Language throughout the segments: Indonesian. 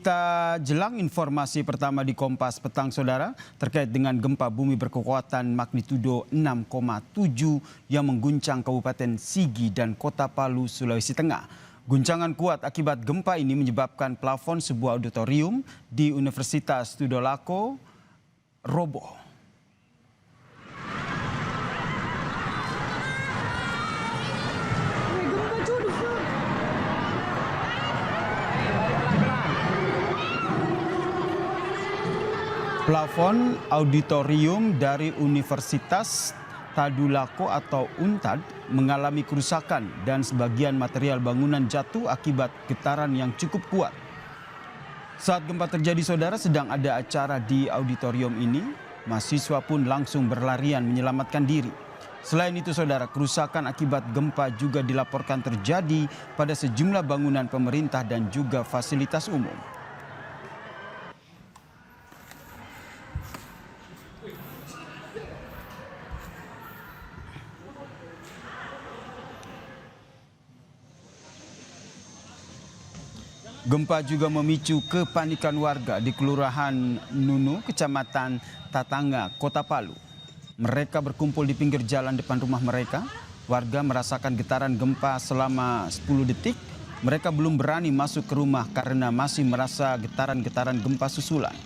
Kita jelang informasi pertama di Kompas Petang, Saudara, terkait dengan gempa bumi berkekuatan magnitudo 6,7 yang mengguncang Kabupaten Sigi dan Kota Palu, Sulawesi Tengah. Guncangan kuat akibat gempa ini menyebabkan plafon sebuah auditorium di Universitas Tudolako roboh. Plafon auditorium dari Universitas Tadulako atau UNTAD mengalami kerusakan dan sebagian material bangunan jatuh akibat getaran yang cukup kuat. Saat gempa terjadi, Saudara, sedang ada acara di auditorium ini. Mahasiswa pun langsung berlarian menyelamatkan diri. Selain itu, Saudara, kerusakan akibat gempa juga dilaporkan terjadi pada sejumlah bangunan pemerintah dan juga fasilitas umum. Gempa juga memicu kepanikan warga di Kelurahan Nunu, Kecamatan Tatanga, Kota Palu. Mereka berkumpul di pinggir jalan depan rumah mereka. Warga merasakan getaran gempa selama 10 detik. Mereka belum berani masuk ke rumah karena masih merasa getaran-getaran gempa susulan.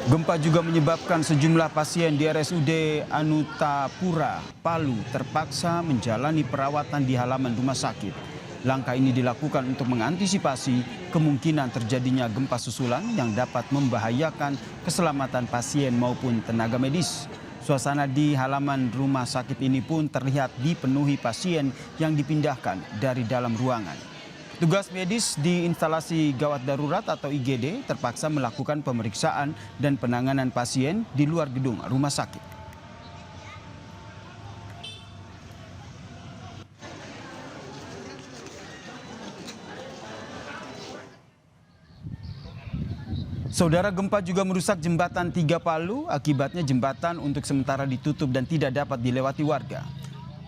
Gempa juga menyebabkan sejumlah pasien di RSUD Anutapura, Palu terpaksa menjalani perawatan di halaman rumah sakit. Langkah ini dilakukan untuk mengantisipasi kemungkinan terjadinya gempa susulan yang dapat membahayakan keselamatan pasien maupun tenaga medis. Suasana di halaman rumah sakit ini pun terlihat dipenuhi pasien yang dipindahkan dari dalam ruangan. Tugas medis di instalasi gawat darurat atau IGD terpaksa melakukan pemeriksaan dan penanganan pasien di luar gedung rumah sakit. Saudara, gempa juga merusak jembatan 3 Palu. Akibatnya jembatan untuk sementara ditutup dan tidak dapat dilewati warga.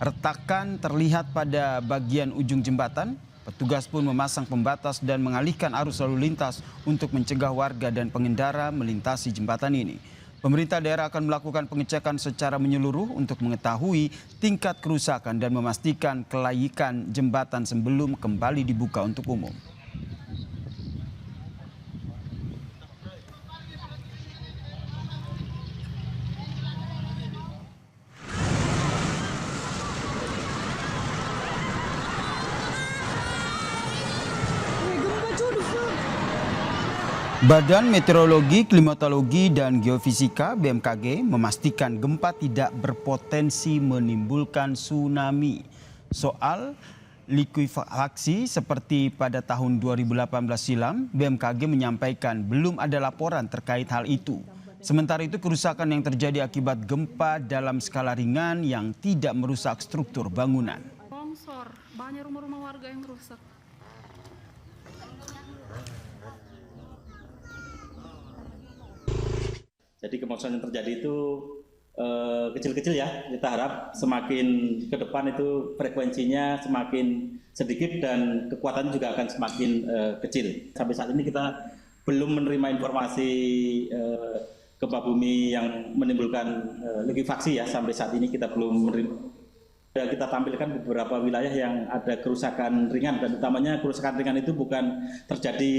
Retakan terlihat pada bagian ujung jembatan. Petugas pun memasang pembatas dan mengalihkan arus lalu lintas untuk mencegah warga dan pengendara melintasi jembatan ini. Pemerintah daerah akan melakukan pengecekan secara menyeluruh untuk mengetahui tingkat kerusakan dan memastikan kelaikan jembatan sebelum kembali dibuka untuk umum. Badan Meteorologi, Klimatologi, dan Geofisika (BMKG) memastikan gempa tidak berpotensi menimbulkan tsunami. Soal likuifaksi seperti pada tahun 2018 silam, BMKG menyampaikan belum ada laporan terkait hal itu. Sementara itu, kerusakan yang terjadi akibat gempa dalam skala ringan yang tidak merusak struktur bangunan. Longsor, banyak rumah-rumah warga yang rusak. Jadi kerusakan yang terjadi itu kecil-kecil ya. Kita harap semakin ke depan itu frekuensinya semakin sedikit dan kekuatannya juga akan semakin kecil. Sampai saat ini kita belum menerima informasi gempa bumi yang menimbulkan likuifaksi ya. Sampai saat ini kita belum menerima. Kita tampilkan beberapa wilayah yang ada kerusakan ringan, dan utamanya kerusakan ringan itu bukan terjadi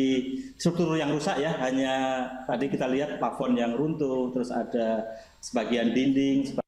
struktur yang rusak ya, hanya tadi kita lihat plafon yang runtuh, terus ada sebagian dinding.